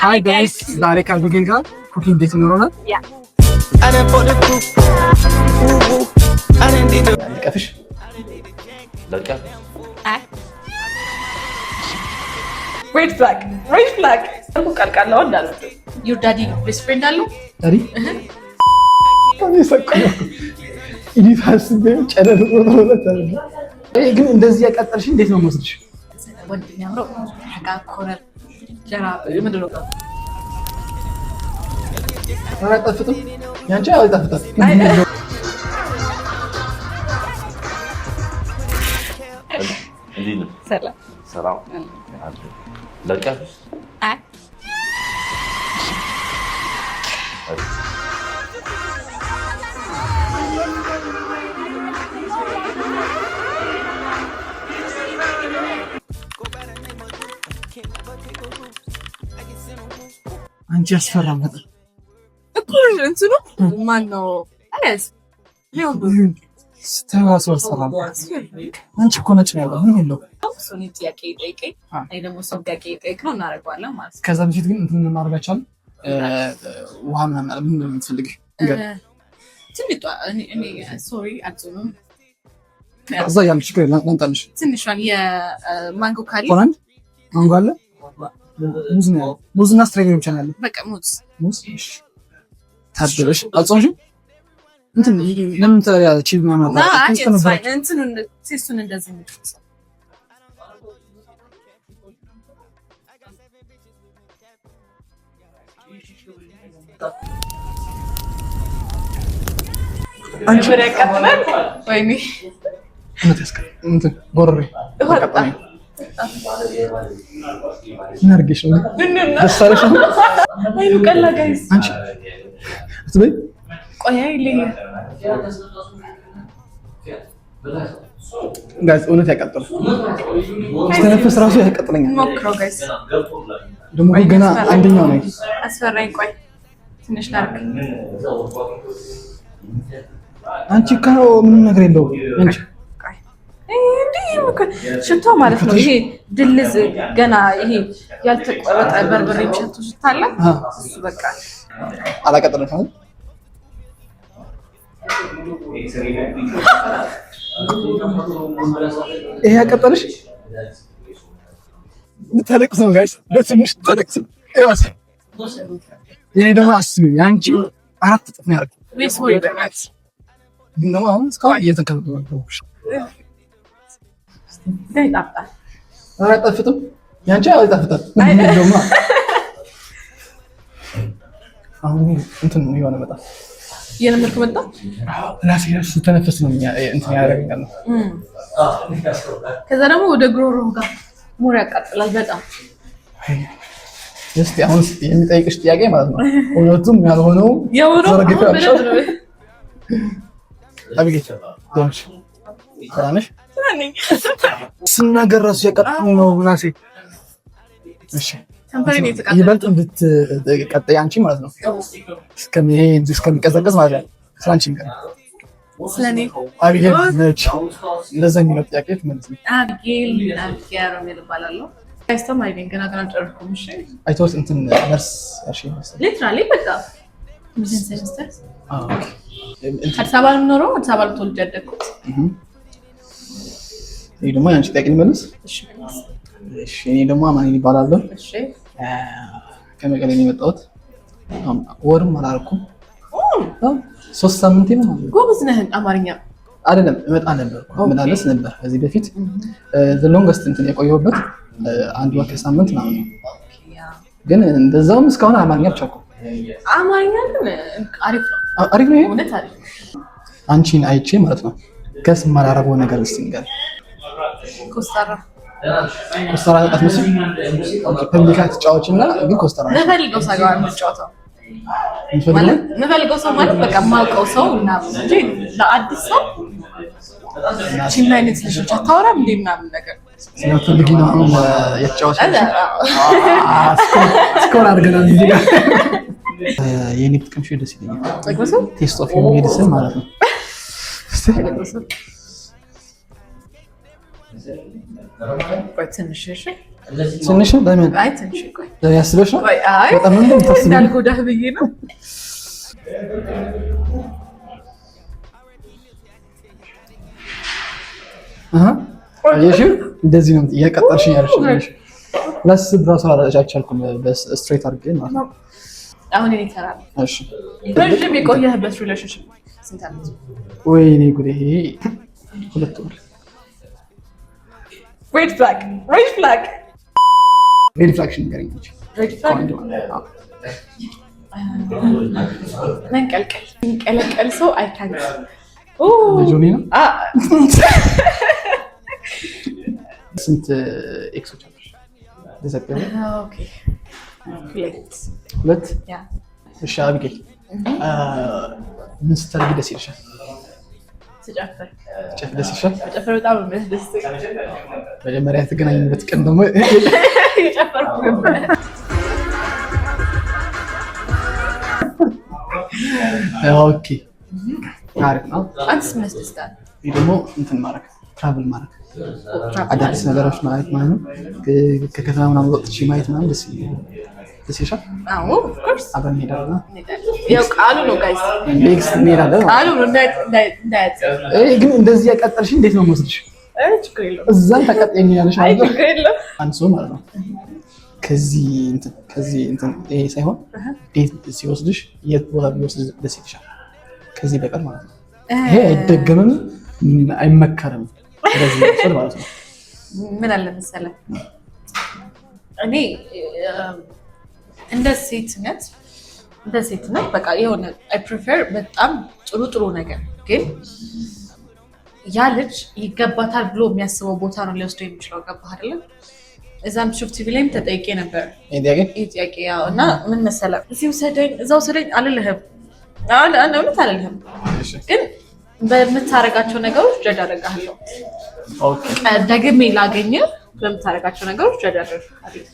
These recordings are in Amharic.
Hi guys, ዛሬ ከአቢጌል ጋር ኩኪንግ ዴት ይኖረናል። ልቀፍሽ ሬድ ፍላግ ቃልቃለሁ እንዳለ ዩር ዳዲ ቤስት ፍሬንድ አለው ዳዲ ግን እንደዚህ ያቃጠልሽ እንዴት ነው የምወስድሽ? አይጣፍጥም? ያንቺ አይጣፍጣል። ሰላም ለቀፍ አንቺ ያስፈራም በጣም እኮ እንትኑ ማን ነው? አያስ ስተዋስ ወሰራም አንቺ እኮ ነጭ ነው ያለው ምን ይለው እሱን ጥያቄ ጠይቀኝ እኔ ደግሞ ሰው ጥያቄ ጠይቀው እናደርጋለን ማለት ነው። ከዛ በፊት ግን እንትን እናደርጋቻለን ውሃ ምናምን ምን እንደምትፈልጊ ትንሿ እኔ ሶሪ አትዞም ከዛ ያልሽ ከ ላንጣልሽ ትንሿን የማንጎ ካሪ ሆናን ማንጎ አለ ሙዝ ነው ሙዝና ስትሮቤሪ ብቻ ነው ያለው። በቃ ሙዝ እሺ ታድርሽ አጽምሽ እንትን ለምን ታዲያ ቺዝ ማማታ እንትኑን ቴስቱን እንደዚህ ነው። አንቺ ወደ ያቀጥላል ወይኔ እንትን ጎረሬ ተቀጣኝ ናርገሽ ነው ደሳለሽ ነው አይኑ ቀላ ጋይስ አንቺ አትበይ ቆያ ይለኝ ጋይስ እውነት ያቀጥላል። ስተነፍስ ራሱ ያቀጥለኛል። ሞክረው ጋይስ ደግሞ ገና አንደኛው ነው አስፈራኝ። ቆይ ትንሽ ላርክ አንቺ ካው ምን ነገር የለው አንቺ ሽቶ ማለት ነው። ይሄ ድልዝ ገና ይሄ ያልተቆረጠ በርበሬ ሽቶ ሽታለ እሱ በቃ አላቀጥልም። ይሄ ያቀጥልሽ ልታለቅስ ነው ጋይስ፣ በትንሽ ታለቅስ ይዋስ የኔ ደግሞ አስቢ ያንቺ 4 እጥፍ ነው ያደረገው ወይስ ወይ ደማት ነው አሁን እስካሁን እየተከታተልኩ ነው። ዳይጣጣ አይጣፍጥም? ያንቺ አይጣፍጣል። ደግሞ አሁን እንትን ነው የሆነ መጣ የነመርኩ መጣ ራሴ ተነፈስ ነው እንትን ያደርጋል ነው። ከዛ ደግሞ ወደ ግሮሮ ጋር ሞር ያቃጥላል በጣም። እስቲ አሁን የሚጠይቅሽ ጥያቄ ማለት ነው ሁለቱም ያልሆነው ዘረግታ አብጌት ዶንሽ ታናሽ ስናገር ራሱ ያቀጥሉ ነው ራሴ። እሺ ይበልጥ እንድትቀጥይ አንቺ ማለት ነው እስከሚቀዘቅዝ ማለት ነው። ስላንቺ እንገር ስለኔ አብጌል ነች እንደዛ የሚለው ጥያቄ ትመልስ ነው። አብጌል ነው የሚባለው አይስተም አይደን ገና ጨርኩም። እሺ አይቶስ እንትን ነርስ እሺ ሊትራሊ በቃ ምን ሴሚስተር አዲስ አበባ ነው ኖሮ አዲስ አበባ ተወልጄ ያደግኩት። ይሄ ደግሞ ያንቺ ጥያቄ ልመልስ። እሺ እኔ ደግሞ አማኑኤል ይባላል። እሺ ከመቀሌ ነው የመጣሁት። ወርም አላልኩም 3 ሳምንት ነው። ጎበዝ ነህ። አማርኛ አይደለም እመጣ ነበር መላለስ ነበር ከዚህ በፊት the longest እንትን የቆየሁበት 1 ወር ከሳምንት ነው። ግን እንደዛውም እስካሁን አማርኛ አልቻልኩም። አማርኛ ግን አሪፍ ነው። አሪፍ ነው እውነት አሪፍ። አንቺን አይቼ ማለት ነው ከስ ማራረበው ነገር እስኪንገር ኮስታራ አትመስል ፐብሊካ ተጫዋችና ግን ኮስታራ ነፈልገው ሰው ጋር እንጫወተው ማለት ነፈልገው ሰው ማለት በቃ ማውቀው ሰው እና እንጂ ለአዲስ ሰው ቺም አይነት ልጆች አታወራም እንዴ ምናምን ነገር ስለፈልጊ ነው የተጫወተው ስኮር አድርገናል እዚህ ጋር የኔ ጥቅም ሸደ ሲለኝ ቴስት ኦፍ ሜዲሲን ማለት ነው። ትንሽ ለምን? አይ ትንሽ ቆይ ያስበሽ ነው በጣም እንዳልጎዳህ ብዬ ነው። እንደዚህ ነው እያቀጠርሽኝ ያለሽ። ላስብ እራሱ አልቻልኩም በስትሬት አድርጌ ማለት ነው። አሁን እኔ እሰራለሁ። እሺ ረጅም የቆየህበት ሪሌሽንሺፕ ስንት ዓመት? ወይኔ ጉዴ! 2 ወር። ሬድ ፍላግ ንገረኝ። መንቀልቀል ሰው አይታንክ ጆኒ ነው። ስንት ኤክሶች አሉሽ? ሁለት። እሺ አቢጌል ምን ስታደርጊ ደስ ይልሻል? ስጨፍር ደስ ይልሻል? ስጨፍር በጣም ነው የሚያስደስተኝ። መጀመሪያ የተገናኘንበት ቀን ደግሞ የጨፈርኩ ነበር። ኦኬ አሪፍ ነው። አንተስ ምን ያስደስታል? ይሄ ደግሞ እንትን ማድረግ ትራቭል ማድረግ አዳዲስ ነገሮች ማየት ማለት ነው። ከከተማ ምናምን ወጥቼ ማየት ምናምን ደስ ይልሻል? አዎ ኦፍ ኮርስ አብረን እንሄዳለን። ያው ቃሉ ነው ጋይስ፣ ኔክስት እንሄዳለን። ቃሉ ነው ግን እንደዚህ ያቃጠልሽ እንዴት ነው የምወስድሽ? ችግር የለውም። እዛም ታቃጥለኛለሽ ማለት ነው። ችግር የለውም። አንድ ሰው ማለት ነው ከዚህ እንትን ይሄ ሳይሆን ዴት ሲወስድሽ የት ቦታ ቢወስድ ደስ ይልሻል? ከዚህ በቀር ማለት ነው። ይሄ አይደገምም፣ አይመከርም። እንደዚህ ሰው ማለት ነው። ምን አለ መሰለህ እኔ እንደ ሴትነት በቃ የሆነ አይ ፕሪፈር በጣም ጥሩ ነገር ግን ያ ልጅ ይገባታል ብሎ የሚያስበው ቦታ ነው ሊወስደው የሚችለው። ገባህ አይደለም? እዛም ሹፍ ቲቪ ላይም ተጠይቄ ነበር ይሄ ጥያቄ። ያው እና ምን መሰለህ እዚህ ውሰደኝ እዛ ውሰደኝ አልልህም፣ እውነት አልልህም፣ ግን በምታረጋቸው ነገሮች ጀጅ አደርግሃለሁ። ደግሜ ላገኘህ በምታረጋቸው ነገሮች ጀጅ አደርግሃለሁ።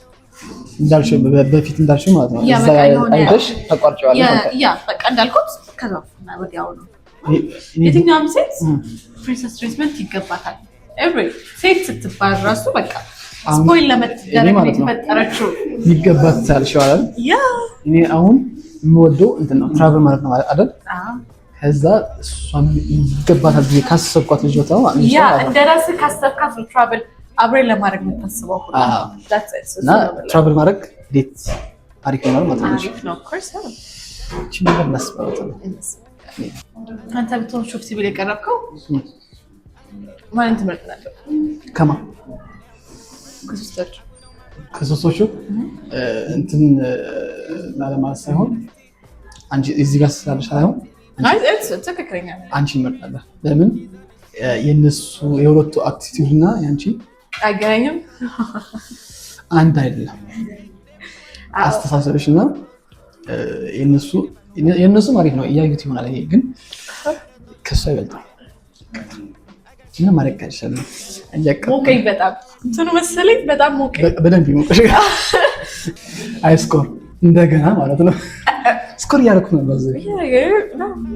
እንዳልሽው በፊት እንዳልሽው ማለት ነው። እዛ አይተሽ ተቋርጫዋለሽ። ያ በቃ እንዳልኩት ከዛ ወዲያው ነው። የትኛውም ሴት ፕሪንሰስ ትሪትመንት ይገባታል። ኤቭሪ ሴት ስትባል ራሱ በቃ ስፖይል ለመደረግ የተፈጠረችው ይገባት ያልሽው አይደል? ያ እኔ አሁን የምወደው እንትን ነው ትራቭል ማለት ነው አይደል? ከዛ እሷም ይገባታል ብዬ ካሰብኳት ልጅ ወጣው ያ እንደራስህ ካሰብካት ትራቭል አብሬ ለማድረግ የምታስበው ሁሉ እና ትራቭል ማድረግ ዴት አሪፍ ነው ማለት ነው። አሪፍ ነው ኮርስ ነው። እቺ ነገር እናስባውታ ነው። አንተ ብትሆን ሹፍ ቲቪ ላይ ቀረብከው ማንን ትመርጣለህ? ከማ ከሶስቶቹ እንትን ማለት ሳይሆን አንቺ እዚህ ጋር ስላለሽ ሳይሆን ትክክለኛ አንቺ እንመርጣለን። ለምን የነሱ የሁለቱ አክቲቪቲ እና ያንቺ አይገናኝም፣ አንድ አይደለም አስተሳሰብሽ እና የነሱ አሪፍ ነው እያዩት ይሆናል። ይሄ ግን ከሷ ይበልጣል። ምን ማድረግ አይቻልም። ሞቀኝ በጣም እንትኑ መሰለኝ በጣም ሞቀኝ። በደንብ ይሞቀሽ። አይ ስኮር እንደገና ማለት ነው። ስኮር እያደረኩ ነው በዚህ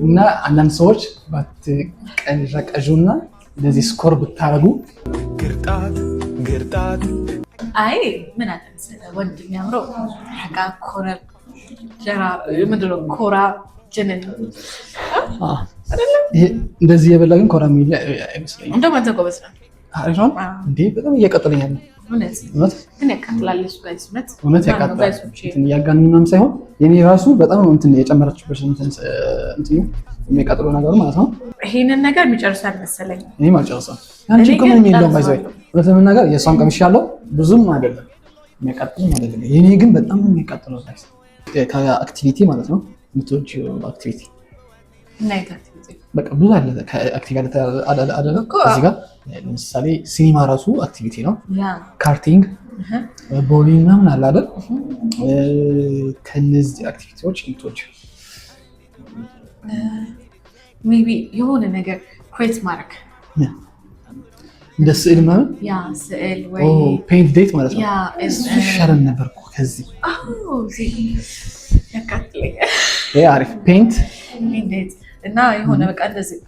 እና አንዳንድ ሰዎች ባትቀዥና እንደዚህ ስኮር ብታረጉ ግርጣት አይ ምን አለ መሰለህ ወንድ የሚያምረው ረጋ ኮረ ጀራ ምንድን ነው ኮራ ጀነን እንደዚህ የበላ ግን ኮራ የሚል አይመስለኝም። እንደውም አንተ ጎበዝ ነህ። አሪፍ ነው እንዴ? በጣም እያቃጠለኛል ነው። እውነት ግን ያቃጥላል። እሱ ጋይስ እውነት ያቃጥላል። እንትን እያጋነንም ሳይሆን የኔ ራሱ በጣም ነው እንትን የጨመረችበት እንትን የሚያቃጥለው ነገሩ ማለት ነው። ይሄንን ነገር የሚጨርሱ አልመሰለኝ። እኔም አልጨርሰም። አንቺ እኮ ምንም የለውም ባይዘው እውነት ለመናገር የእሷን ቀምሽ ያለው ብዙም አይደለም የሚያቃጥልም አይደለም። የኔ ግን በጣም ነው የሚያቃጥለው ጋይስ። ከአክቲቪቲ ማለት ነው የምትወጂው አክቲቪቲ ናይት አክቲቪቲ በቃ ብዙ አለ። ከአክቲቪቲ አለ እዚህ ጋር ለምሳሌ ሲኒማ ራሱ አክቲቪቲ ነው። ካርቲንግ፣ ቦሊንግ ምናምን አለ አይደል? ከነዚህ አክቲቪቲዎች የምትወጂው ሜይ ቢ የሆነ ነገር ክሬት ማድረግ እንደ ስዕል ማለት ያ ስዕል ወይ ፔይንት ዴት ማለት ነው። እሱ ይሻላል ነበር እኮ ከዚህ ያቃጥለኛል። ይሄ አሪፍ ፔይንት ዴት እና የሆነ በቃ እንደዚህ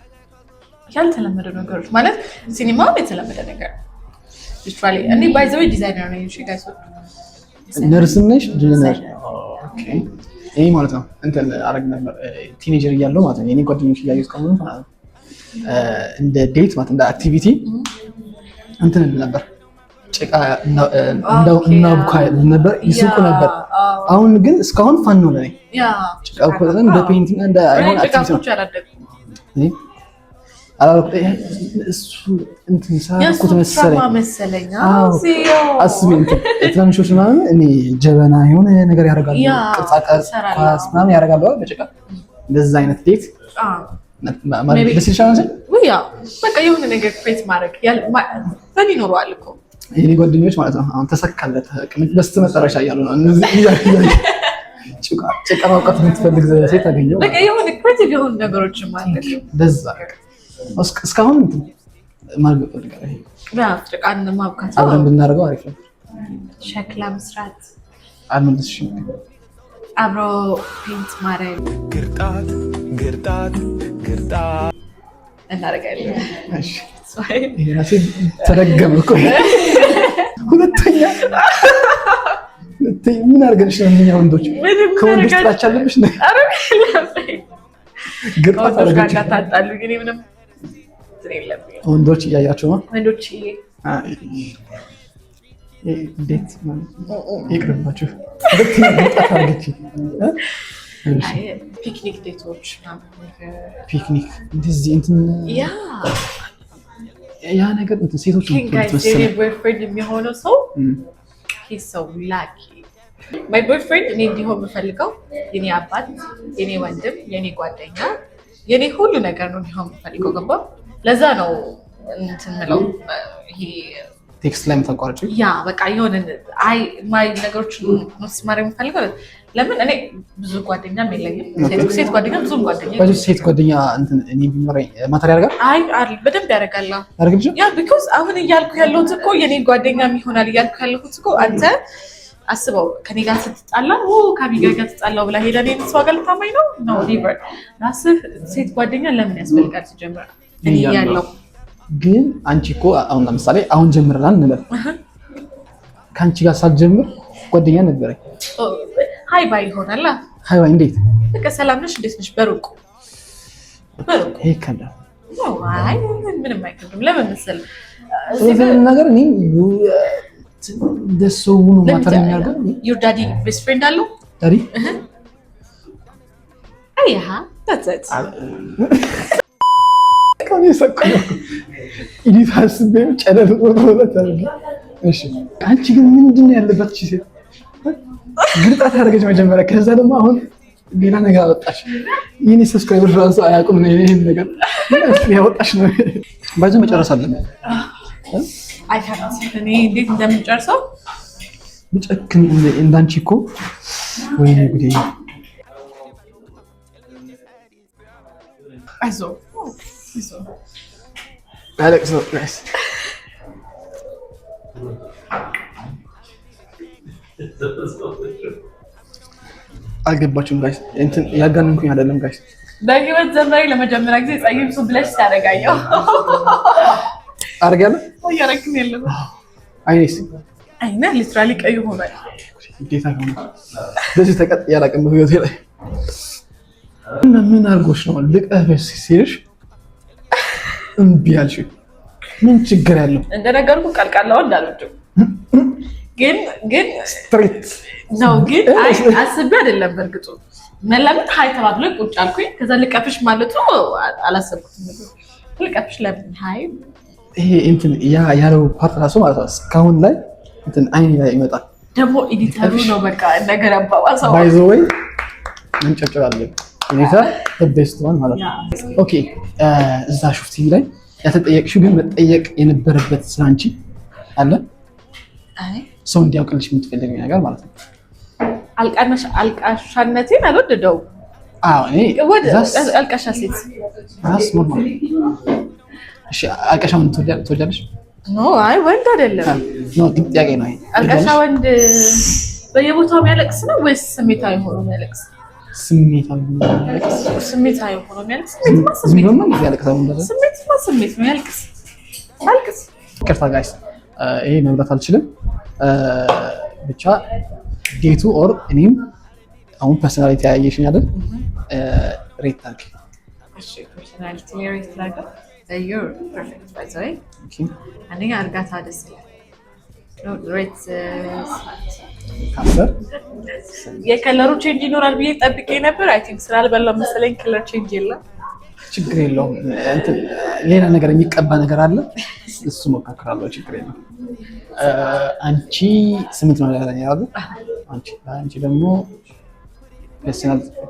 ያልተለመደ ነገሮች ማለት ሲኒማም የተለመደ ነገር ሊትራሊ እኔ ባይ ዘ ወይ ዲዛይነር ነኝ። እሺ ጋይስ ነርስ ነሽ? ዲዛይነር ኦኬ። ይሄ ማለት ነው እንትን አረግ ነበር ቲኔጀር እያለሁ ማለት ነው። የኔ ጓደኞች እያየሁት ከሆነ ማለት ነው እንደ ዴት ማለት እንደ አክቲቪቲ እንትን ነበር ጭቃ እናቡካ ነበር ይስቁ ነበር። አሁን ግን እስካሁን ፋን ነው ለኔ ጭቃ ቆጥረን እንደ ፔይንቲንግ እንደ አይሆን አክቲቪቲ እሱ እንትን ሳኩት መሰለኝ። አስቢ እንትን ትናንሾች ምናምን እኔ ጀበና የሆነ ነገር ያደርጋሉ፣ ቅርጻ ቅርጽ ኳስ ምናምን ያደርጋሉ በጭቃ እንደዛ አይነት ዴት ማለት ደስ ይሻላል። በቃ የሆነ ነገር ክሬት ማድረግ ፈን ይኖረዋል እኮ የኔ ጓደኞች ማለት ነው። አሁን ተሰካለት በስተመጨረሻ እያሉ ነው እነዚህ ጭቃ ማውቃት የምትፈልግ ሴት አገኘው። በቃ የሆነ ክሬቲቭ የሆኑ ነገሮችን ማድረግ በዛ እስካሁን ማድረግ ፈልጋለሁ። ጭቃን ማውቃት አብረን ብናደርገው አሪፍ ነው። ሸክላ መስራት አልመለስሽ አብሮ ፔንት ማድረግ ግርጣት እናደርጋለን። እሺ ይሄ ተደገመ እኮ ሁለተኛ ምን አድርገንሽ ነው? እኛ ወንዶች ከወንዶች ጥላቻ አለብሽ ነው? አረ ግርጣት አታጣሉ። ግን ምንም ወንዶች እያያቸው ነው። ወንዶች እንዴት ይቅርባችሁ። ሁለተኛ ግርጣት አድርገች ፒክኒክ ዴቶች ፒክኒክ እንደዚህ እንትን ያ ነገር እንትን ሴቶች ቦይፍሬንድ የሚሆነው ሰው ሰው ላኪ ማይ ቦይፍሬንድ እኔ እንዲሆን የምፈልገው የኔ አባት፣ የኔ ወንድም፣ የኔ ጓደኛ፣ የኔ ሁሉ ነገር ነው እንዲሆን የምፈልገው። ገባ? ለዛ ነው እንትን የምለው ይሄ ቴክስት ላይ የምታቋርጪ ያ በቃ የሆነ አይ ማይ ነገሮችን መስማር የምፈልገው ለምን እኔ ብዙ ጓደኛም የለኝም። ሴት ጓደኛ ብዙም ጓደኛ ሴት ጓደኛ እንትን እኔ ቢኖረኝ ማተር ያደርጋል። አይ በደንብ ያደርጋል። ያ ቢኮዝ አሁን እያልኩ ያለሁት እኮ የኔ ጓደኛም ይሆናል እያልኩ ያለሁት እኮ አንተ አስበው ከኔ ጋር ስትጣላ ከአቢጋ ጋር ትጣላው ብላ ሄዳ እኔን እሷ ጋር ልታማኝ ነው ነው ሊቨር ራስህ ሴት ጓደኛ ለምን ያስፈልጋል? ሲጀምር እኔ ያለው ግን አንቺ እኮ አሁን ለምሳሌ አሁን ጀምረናል እንበል ከአንቺ ጋር ሳልጀምር ጓደኛ ነበረኝ። ሃይ ባይ ይሆናል። ሃይ ባይ እንዴት በቃ ሰላም ነሽ እንዴት ነሽ በሩቁ ይሄ ከንዳ አይ ምንም አይከብድም። ለምን መሰለህ እዚህ ነገር እኔ ደስው ነው ማተር የሚያደርገው your daddy best friend አለው ዳዲ አይሃ that's it ከኔ ሰቀለ ኢዲት ሀስቤው ጨለል ወጥቶለት አለ። እሺ አንቺ ግን ምንድነው ያለበት እቺ ሴት ግርጣት አደረገች መጀመሪያ። ከዛ ደግሞ አሁን ሌላ ነገር አወጣሽ። የኔ ሰብስክራይበር ራሱ አያውቁም ነው ይሄን ነገር ያወጣሽ ነው። ባይዘ መጨረስ አለብን። አይ ካንት እኔ እንዴት እንደምንጨርሰው ብጨክን እንዳንቺ እኮ ወይኔ ጉዴ። አይዞህ አሌክስ ነው ጋይስ አልገባችሁም ጋይስ? እንትን ያጋንንኩኝ አይደለም ጋይስ። በህይወት ዘመኔ ለመጀመሪያ ጊዜ ጸይም ሱ ብለሽ ታደርጋየው አርጋለ ወይ ያረክም የለም አይኔስ አይኔ ሊትራሊ ቀይ ሆኗል። እንዴት አሁን በዚህ ተቀጥ ያላቀም ህይወቴ ላይ እና ምን አርጎሽ ነው ልቀበስ ሲልሽ እምቢ አልሽ? ምን ችግር ያለው? እንደነገርኩ ቀልቃላው እንዳልወደው ግን ስትሪት ነው ግን አስቤ አይደለም። በርግጡ መላምት ሃይ ተባብሎ ቁጭ አልኩኝ። ከዛ ልቀፍሽ ማለት ነው አላሰብኩትም። ልቀፍሽ ለምን ሃይ ይሄ እንትን ያለው ፓርት ራሱ ማለት ነው እስካሁን ላይ እንትን አይኔ ላይ ይመጣል። ደግሞ ኤዲተሩ ነው በቃ ነገር አባባሰው ባይ ዘ ወይ እንጨጭራለን። ኤዲተር ቤስት ዋን ማለት ነው። ኦኬ እዛ ሹፍቲ ላይ ያተጠየቅሽው ግን መጠየቅ የነበረበት ስላንቺ አለ አይ ሰው እንዲያውቅልሽ የምትፈልጊው ነገር ማለት ነው። አልቃሻነቴን አልወደደው። አዎ እኔ አልቃሻ ሴት ራስ ኖርማል። እሺ አልቃሻ ምን ትወጃለሽ? ኖ አይ ወንድ አይደለም። ኖ ግን ጥያቄ ነው ይሄ። አልቃሻ ወንድ በየቦታው የሚያለቅስ ነው ወይስ ስሜታዊ ሆኖ የሚያለቅስ? ስሜታዊ ሆኖ የሚያለቅስ። ስሜታዊ ሆኖ የሚያለቅስ ስሜት ነው የሚያለቅስ። ስሜት ነው ያልቅስ። አልቅስ። ይቅርታ ጋይስ ይሄ መብላት አልችልም ብቻ ዴቱ ኦር እኔም አሁን ፐርሰናሊቲ ያየሽኝ አይደል ሬት ታርክ እሺ ፐርሰናሊቲ ሬት ታርክ you're perfect by the way አንደኛ እርጋታ ደስ ይላል ሬት ካንሰር የከለሩ ቼንጅ ይኖራል ብዬ ጠብቄ ነበር አይ ቲንክ ስላልበላው መሰለኝ ከለር ቼንጅ የለም ችግር የለውም እንትን ሌላ ነገር የሚቀባ ነገር አለ እሱ ሞካክራለሁ ችግር የለም አንቺ 8 ነው ያለኝ አይደል አንቺ ደግሞ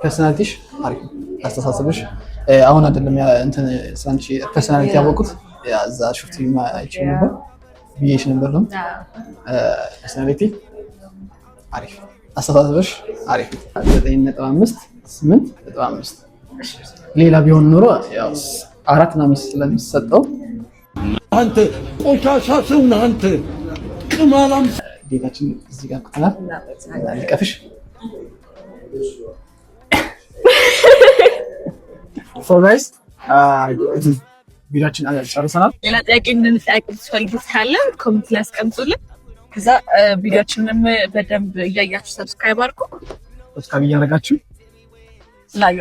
ፐርሰናሊቲሽ አሪፍ አስተሳሰብሽ አሁን አይደለም እንትን ሳንቺ ፐርሰናሊቲ ያወቁት ያዛ ሹፍቲ ማይቺ ነበር ቢኤሽ ነበር ነው ፐርሰናሊቲ አሪፍ አስተሳሰብሽ አሪፍ 9.5 8.5 ሌላ ቢሆን ኖሮ ያው 4.5 ስለሚሰጠው አንተ ቆሻሻ ሰው ነህ አንተ ቅማላም ቤታችን እዚህ ጋር ከተናል ልቀፍሽ ሶ ጋይስ ቪዲዮችን ጨርሰናል ሌላ ጥያቄ እንድንጠያቅ ትፈልጉት ካለ ኮሜንት ላይ አስቀምጡልን ከዛ ቪዲዮችንም በደንብ እያያችሁ ሰብስክራይብ አድርጉ ሰብስክራይብ እያደረጋችሁ ላዩ